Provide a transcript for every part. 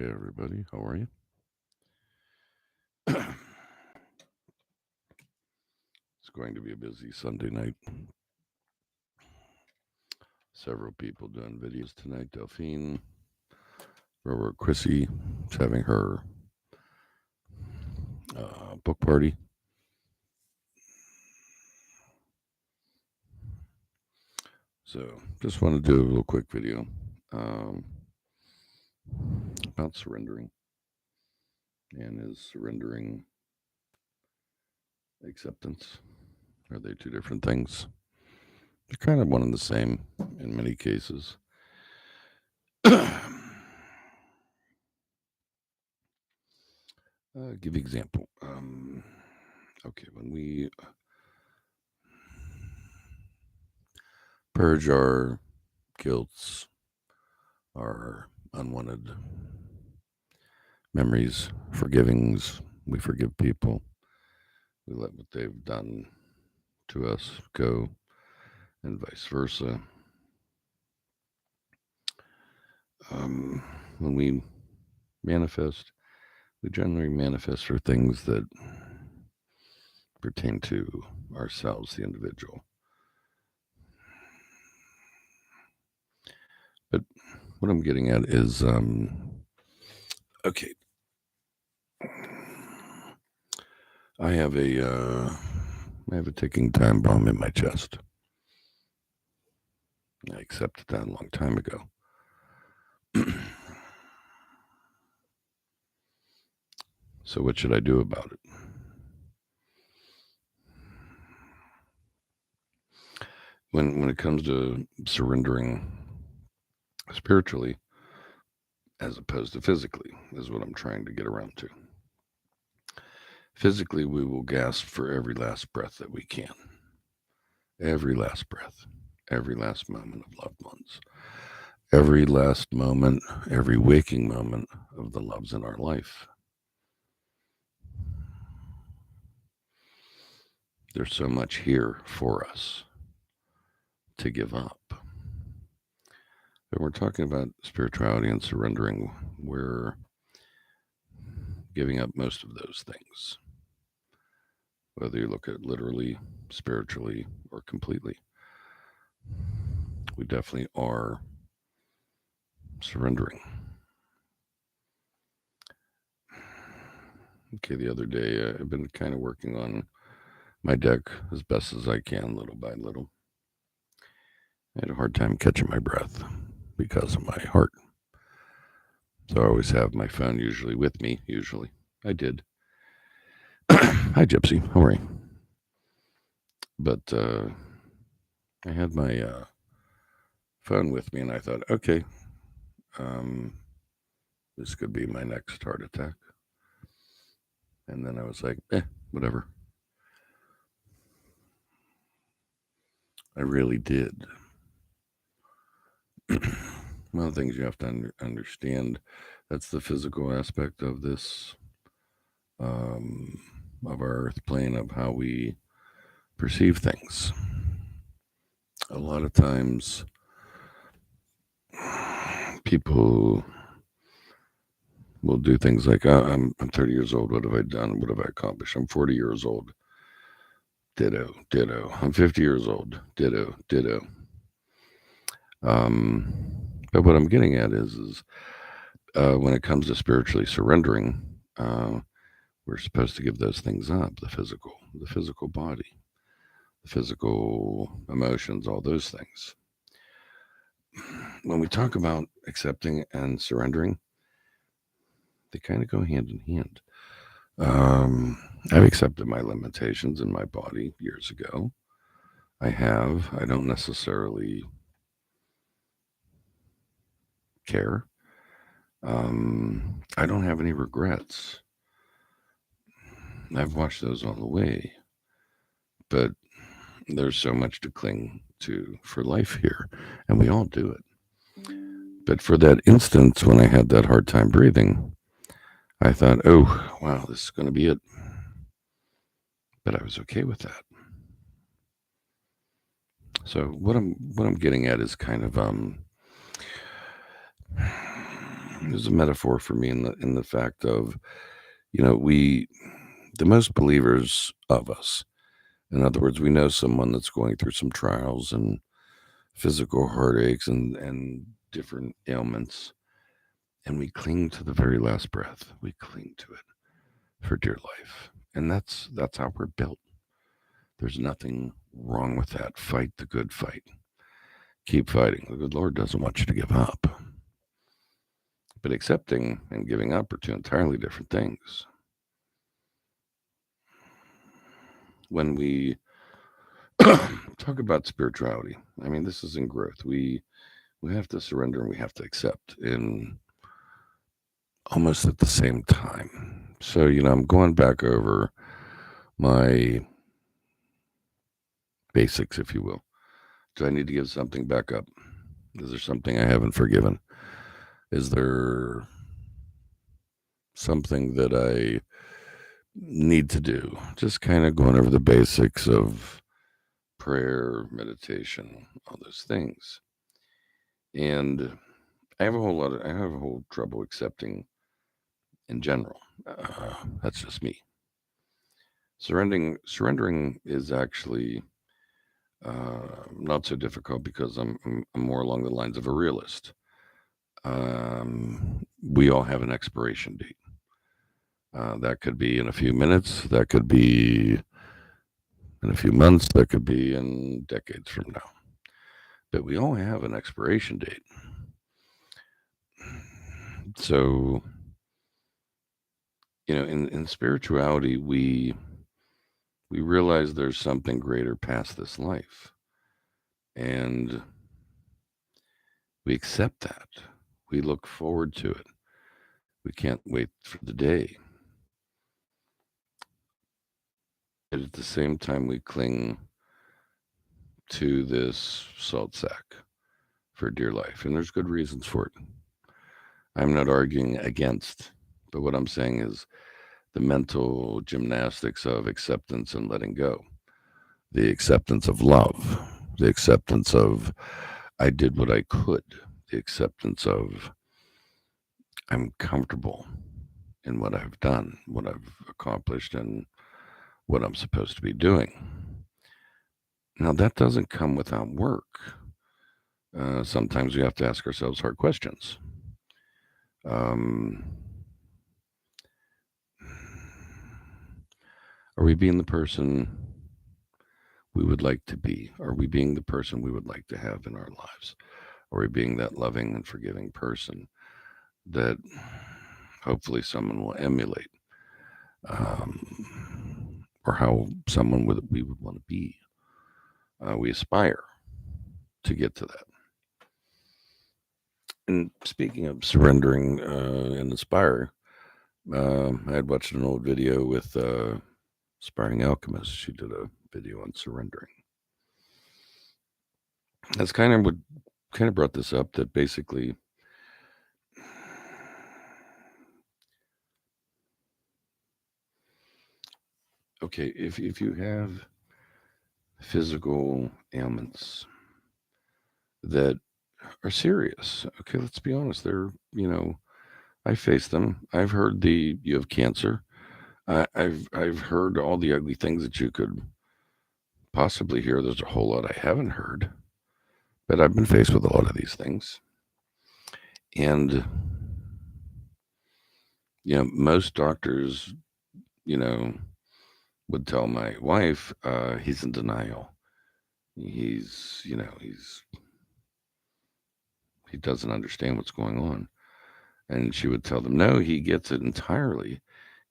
Hey, everybody. How are you? It's going to be a busy Sunday night. Several people doing videos tonight. Delphine, Robert Chrissy is having her book party. So, just want to do a little quick video um, about surrendering. And is surrendering acceptance? Are they two different things? They're kind of one and the same in many cases. Give example. Okay, when we purge our guilts, our unwanted memories, forgivings, we forgive people, we let what they've done to us go, and vice versa. When we manifest, we generally manifest for things that pertain to ourselves, the individual. But what I'm getting at is okay, I have a ticking time bomb in my chest. I accepted that a long time ago. So what should I do about it? When it comes to surrendering spiritually as opposed to physically is what I'm trying to get around to. Physically, we will gasp for every last breath that we can. Every last breath, every last moment of loved ones, every last moment, every waking moment of the loves in our life. There's so much here for us to give up. And we're talking about spirituality and surrendering. We're giving up most of those things, whether you look at literally, spiritually, or completely. We definitely are surrendering. Okay, the other day I've been kind of working on my deck as best as I can, little by little. I had a hard time catching my breath because of my heart. So I always have my phone usually with me, usually. I did. Hi, Gypsy. How are you? But I had my phone with me and I thought, okay, um, this could be my next heart attack. And then I was like, whatever. I really did. One of the things you have to understand, that's the physical aspect of this, of our earth plane, of how we perceive things. A lot of times, people will do things like, I'm 30 years old. What have I done? What have I accomplished? I'm 40 years old. Ditto, ditto. I'm 50 years old. Ditto, ditto. Um, but what I'm getting at is when it comes to spiritually surrendering, we're supposed to give those things up: the physical body, the physical emotions, all those things. When we talk about accepting and surrendering, they kind of go hand in hand. I've accepted my limitations in my body years ago. I have. I don't necessarily care. I don't have any regrets. I've watched those on the way, but there's so much to cling to for life here, and we all do it. But for that instance, when I had that hard time breathing, I thought, oh, wow, this is going to be it. But I was okay with that. So what I'm getting at is kind of there's a metaphor for me in the fact of, we, the most believers of us, in other words, we know someone that's going through some trials and physical heartaches and different ailments, and we cling to the very last breath. We cling to it for dear life, and that's how we're built. There's nothing wrong with that. Fight the good fight. Keep fighting. The good Lord doesn't want you to give up. But accepting and giving up are two entirely different things. When we talk about spirituality, I mean, this is in growth. We have to surrender and we have to accept in almost at the same time. So, I'm going back over my basics, if you will. Do I need to give something back up? Is there something I haven't forgiven? Is there something that I need to do? Just kind of going over the basics of prayer, meditation, all those things. And I have a whole trouble accepting in general. That's just me. Surrendering is actually not so difficult because I'm more along the lines of a realist. Um, we all have an expiration date. That could be in a few minutes. That could be in a few months. That could be in decades from now. But we all have an expiration date. So, in spirituality, we realize there's something greater past this life, and we accept that. We look forward to it. We can't wait for the day. But at the same time, we cling to this salt sack for dear life, and there's good reasons for it. I'm not arguing against, but what I'm saying is the mental gymnastics of acceptance and letting go, the acceptance of love, the acceptance of I did what I could, the acceptance of I'm comfortable in what I've done, what I've accomplished, and what I'm supposed to be doing. Now, that doesn't come without work. Sometimes we have to ask ourselves hard questions. Um, are we being the person we would like to be? Are we being the person we would like to have in our lives? Are we being that loving and forgiving person that hopefully someone will emulate? Um, or how someone we would want to be? We aspire to get to that. And speaking of surrendering and aspire, I had watched an old video with Aspiring Alchemist. She did a video on surrendering. That's kind of what brought this up. That basically, okay, if you have physical ailments that are serious, okay, let's be honest. I face them. I've heard you have cancer. I've heard all the ugly things that you could possibly hear. There's a whole lot I haven't heard, but I've been faced with a lot of these things. And, most doctors, would tell my wife, he's in denial. He doesn't understand what's going on. And she would tell them, no, he gets it entirely.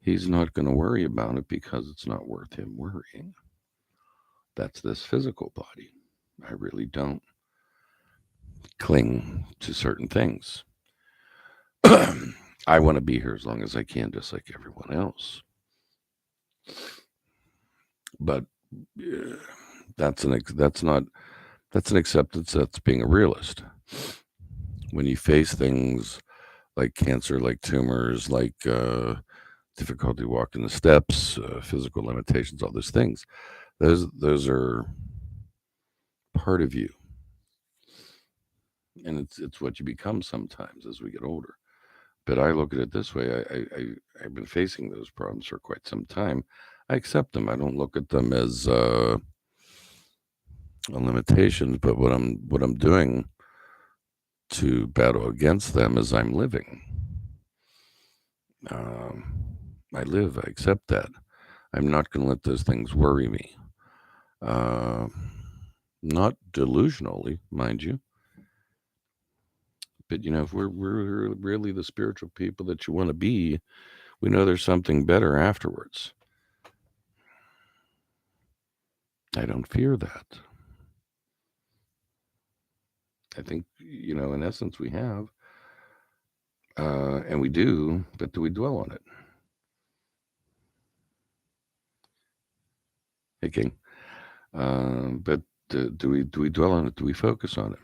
He's not going to worry about it because it's not worth him worrying. That's this physical body. I really don't cling to certain things. I want to be here as long as I can, just like everyone else. But that's an acceptance. That's being a realist. When you face things like cancer, like tumors, like difficulty walking the steps, physical limitations, all those things, those are part of you, and it's what you become sometimes as we get older. But I look at it this way. I've been facing those problems for quite some time. I accept them. I don't look at them as limitations, but what I'm doing to battle against them is I'm living. Um, I live. I accept that. I'm not going to let those things worry me. Uh, Not delusionally, mind you, but if we're really the spiritual people that you want to be, we know there's something better afterwards. I don't fear that. I think in essence, we have, and we do, but do we dwell on it? Hey, King. But do we dwell on it? Do we focus on it?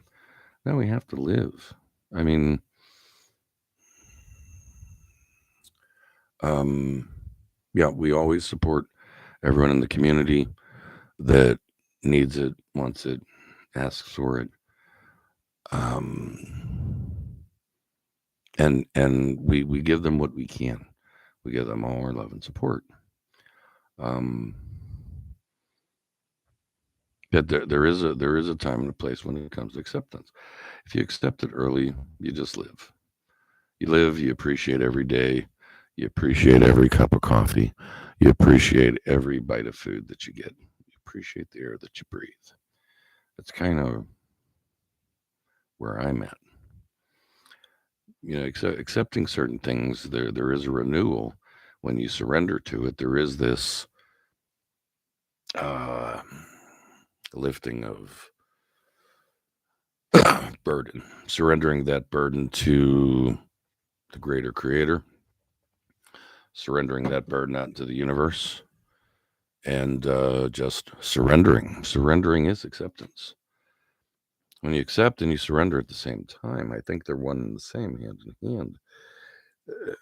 No, we have to live. I mean, um, yeah, we always support everyone in the community that needs it, wants it, asks for it. Um, and we give them what we can. We give them all our love and support. Um, but there is a time and a place when it comes to acceptance. If you accept it early, you just live. You live. You appreciate every day. You appreciate every cup of coffee. You appreciate every bite of food that you get. You appreciate the air that you breathe. That's kind of where I'm at. Accepting certain things, there is a renewal when you surrender to it. There is this uh, lifting of burden, surrendering that burden to the greater creator, surrendering that burden out into the universe, and just surrendering. Surrendering is acceptance. When you accept and you surrender at the same time, I think they're one and the same, hand in hand, uh,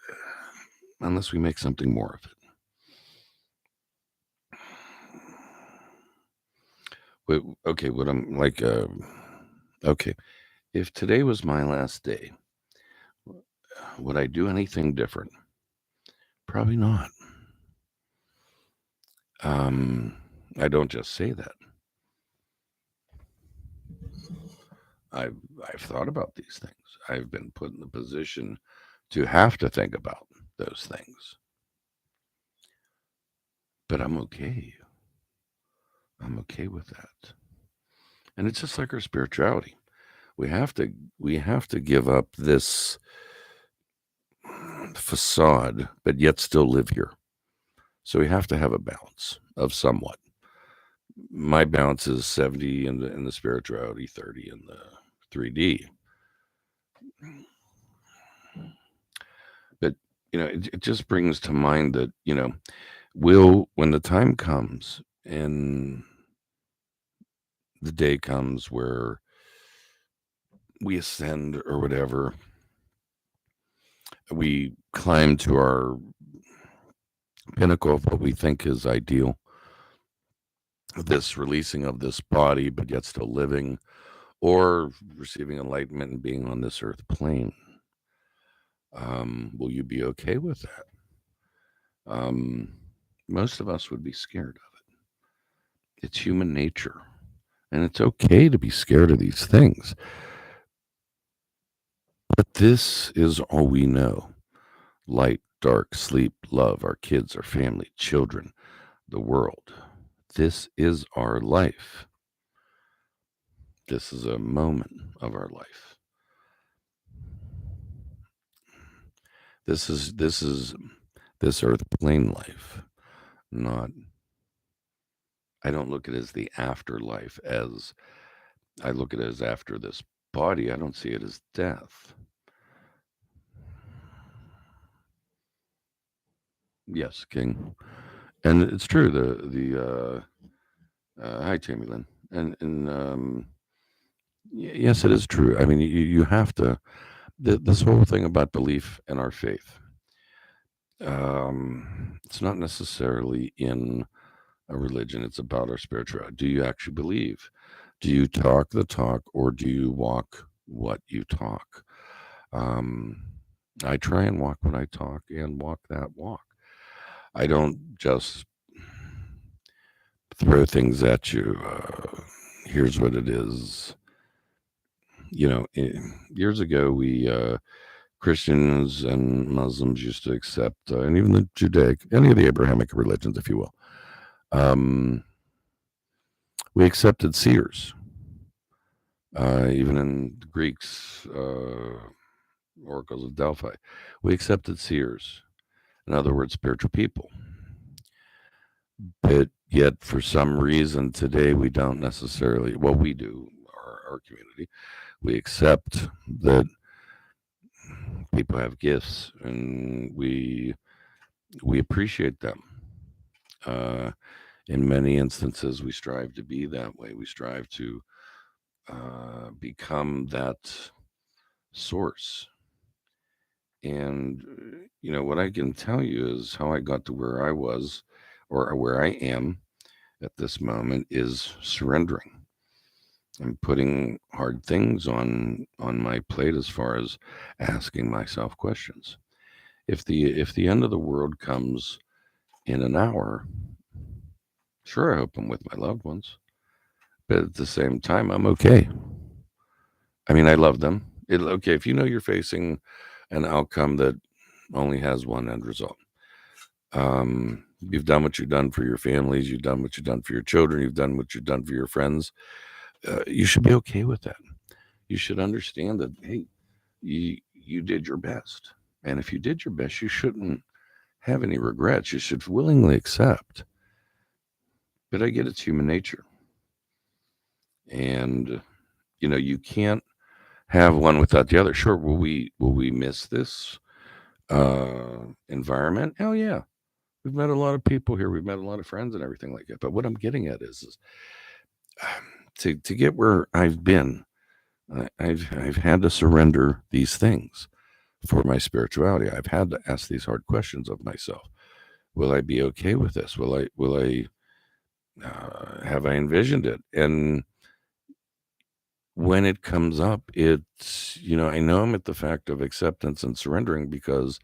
unless we make something more of it. Okay, what I'm like, okay, if today was my last day, would I do anything different? Probably not. Um, I don't just say that. I've I've thought about these things. I've been put in the position to have to think about those things, but I'm okay. I'm okay with that. And it's just like our spirituality. We have to we have to give up this facade, but yet still live here. So we have to have a balance of somewhat. My balance is 70 in the spirituality, 30 in the 3D. But it just brings to mind that will when the time comes and the day comes where we ascend or whatever, we climb to our pinnacle of what we think is ideal, this releasing of this body, but yet still living, or receiving enlightenment and being on this earth plane. Will you be okay with that? Um, Most of us would be scared of it. It's human nature. And it's okay to be scared of these things. But this is all we know: light, dark, sleep, love, our kids, our family, children, the world. This is our life. This is a moment of our life. This is this earth plane life. Not I don't look at it as the afterlife, as I look at it as after this body. I don't see it as death. Yes, King. And it's true. Hi, Tammy Lynn. And yes, it is true. I mean, you have to. This whole thing about belief in our faith. It's not necessarily in a religion. It's about our spirituality. Do you actually believe? Do you talk the talk, or do you walk what you talk? Um, I try and walk when I talk and walk that walk. I don't just throw things at you. Here's what it is. Years ago, we Christians and Muslims used to accept, and even the Judaic, any of the Abrahamic religions, if you will. Um, we accepted seers, even in the Greeks, oracles of Delphi. We accepted seers, in other words, spiritual people. But yet, for some reason, today we don't necessarily, well, we do, our community, we accept that people have gifts and we appreciate them. Uh, in many instances, we strive to be that way. We strive to become that source. And, what I can tell you is how I got to where I was or where I am at this moment is surrendering. I'm putting hard things on my plate as far as asking myself questions. If the end of the world comes in an hour, sure, I hope I'm with my loved ones, but at the same time, I'm okay. I mean, I love them. Okay, if you know you're facing an outcome that only has one end result, you've done what you've done for your families, you've done what you've done for your children, you've done what you've done for your friends. You should be okay with that. You should understand that, hey, you did your best, and if you did your best, you shouldn't have any regrets. You should willingly accept. But I get it's human nature, and you can't have one without the other. Sure, will we miss this environment? Hell yeah. We've met a lot of people here. We've met a lot of friends and everything like that. But what I'm getting at is to get where I've been, I've had to surrender these things for my spirituality. I've had to ask these hard questions of myself. Will I be okay with this? Will I have I envisioned it? And when it comes up, it's I know I'm at the fact of acceptance and surrendering because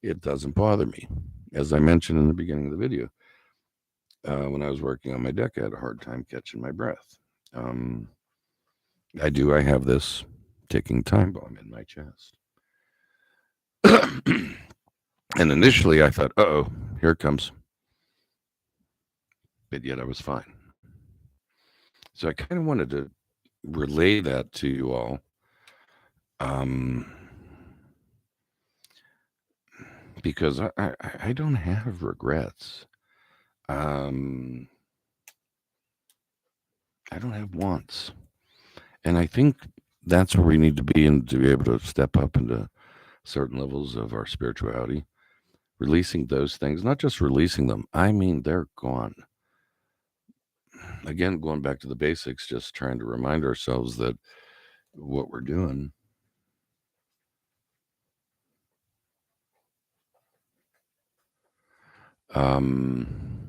it doesn't bother me. As I mentioned in the beginning of the video, when I was working on my deck, I had a hard time catching my breath. Um, I have this ticking time bomb in my chest. And initially I thought, oh, here it comes. But yet I was fine. So I kind of wanted to relay that to you all. Um, because I don't have regrets. Um, I don't have wants. And I think that's where we need to be and to be able to step up into certain levels of our spirituality, releasing those things, not just releasing them. I mean, they're gone. Again, going back to the basics, just trying to remind ourselves that what we're doing. Um,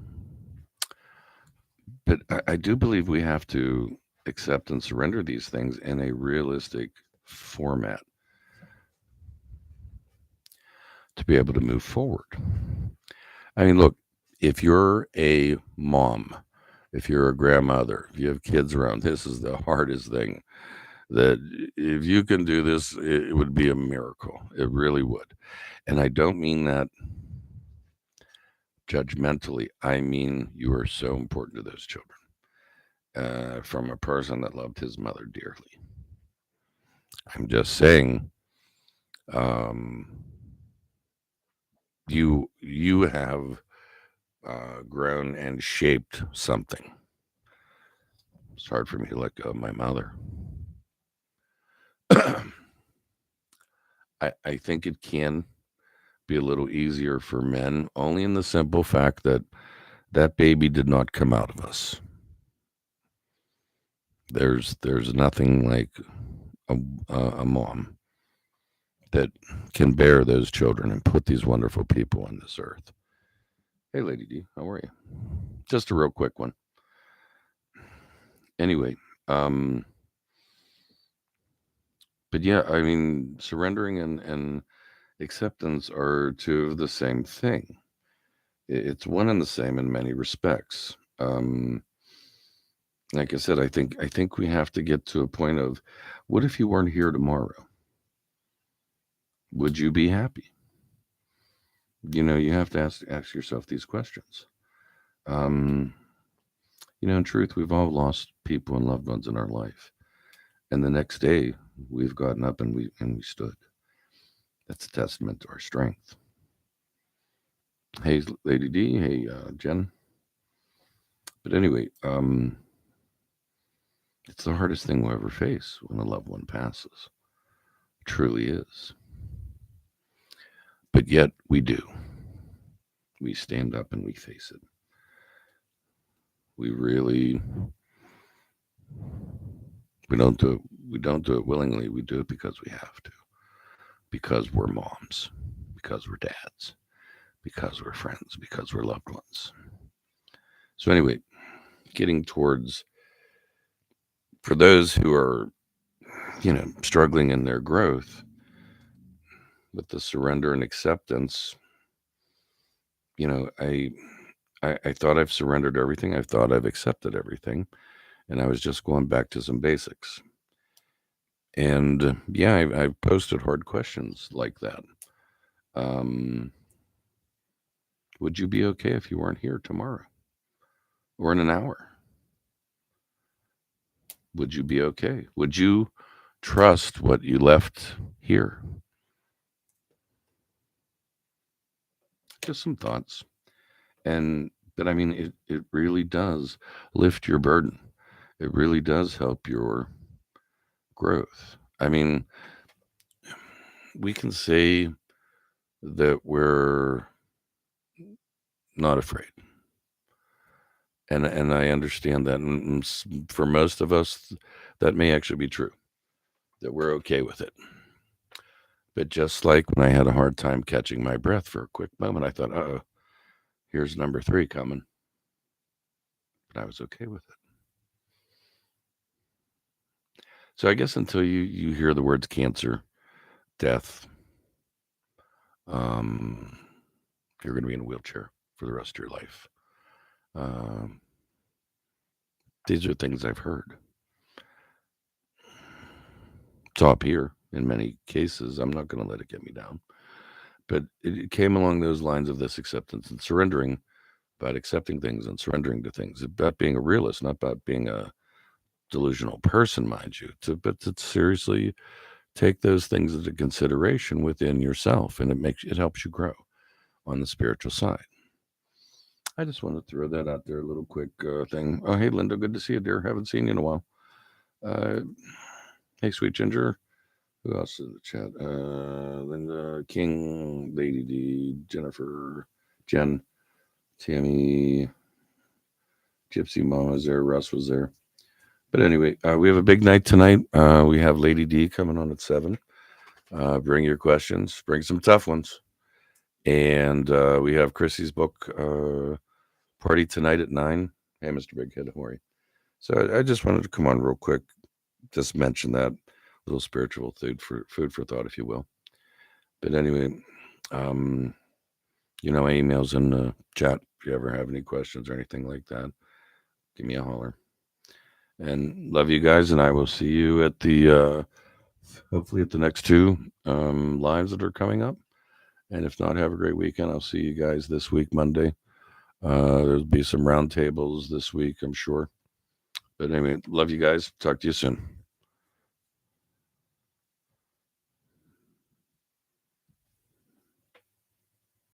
but I do believe we have to accept and surrender these things in a realistic format to be able to move forward. I mean, look, if you're a mom, if you're a grandmother, if you have kids around, this is the hardest thing. That if you can do this, it would be a miracle. It really would. And I don't mean that judgmentally. I mean, you are so important to those children. From a person that loved his mother dearly. I'm just saying, um, you have grown and shaped something. It's hard for me to let go of my mother. I think it can be a little easier for men, only in the simple fact that that baby did not come out of us. There's nothing like a, a mom that can bear those children and put these wonderful people on this earth. Hey, Lady D, how are you? Just a real quick one. Anyway, um, but yeah, I mean, surrendering and acceptance are two of the same thing. It's one and the same in many respects. Like I said, I think we have to get to a point of, what if you weren't here tomorrow? Would you be happy? You have to ask yourself these questions. Um, in truth, we've all lost people and loved ones in our life, and the next day we've gotten up and we stood. That's a testament to our strength. Hey, Lady D. Hey, Jen. But anyway, it's the hardest thing we'll ever face when a loved one passes. It truly is. But yet we do. We stand up and we face it. We really we don't do it. We don't do it willingly. We do it because we have to. Because we're moms. Because we're dads. Because we're friends. Because we're loved ones. So anyway, getting towards, for those who are struggling in their growth with the surrender and acceptance, I thought I've surrendered everything. I thought I've accepted everything. And I was just going back to some basics. And yeah, I've posted hard questions like that. Um, would you be okay if you weren't here tomorrow or in an hour? Would you be okay? Would you trust what you left here? Just some thoughts. But I mean, it really does lift your burden. It really does help your growth. I mean, we can say that we're not afraid. And I understand that. And for most of us, that may actually be true, that we're okay with it. But just like when I had a hard time catching my breath for a quick moment, I thought, oh, here's number 3 coming. But I was okay with it. So I guess until you hear the words cancer, death, you're going to be in a wheelchair for the rest of your life. Um, these are things I've heard. It's up here in many cases. I'm not going to let it get me down. But it came along those lines of this acceptance and surrendering, about accepting things and surrendering to things, about being a realist, not about being a delusional person, mind you, but to seriously take those things into consideration within yourself, and it helps you grow on the spiritual side. I just want to throw that out there, a little quick thing. Oh, hey, Linda, good to see you, dear. Haven't seen you in a while. Hey, Sweet Ginger. Who else in the chat? Linda, King, Lady D, Jennifer, Jen, Tammy, Gypsy Mom was there. Russ was there. But anyway, we have a big night tonight. We have Lady D coming on at 7. Bring your questions. Bring some tough ones. And we have Chrissy's book party tonight at 9. Hey, Mr. Bighead, don't worry. So I just wanted to come on real quick, just mention that little spiritual food for thought, if you will. But anyway, my email's in the chat. If you ever have any questions or anything like that, give me a holler. And love you guys, and I will see you at the hopefully at the next 2 lives that are coming up. And if not, have a great weekend. I'll see you guys this week, Monday. There'll be some roundtables this week, I'm sure. But anyway, love you guys. Talk to you soon.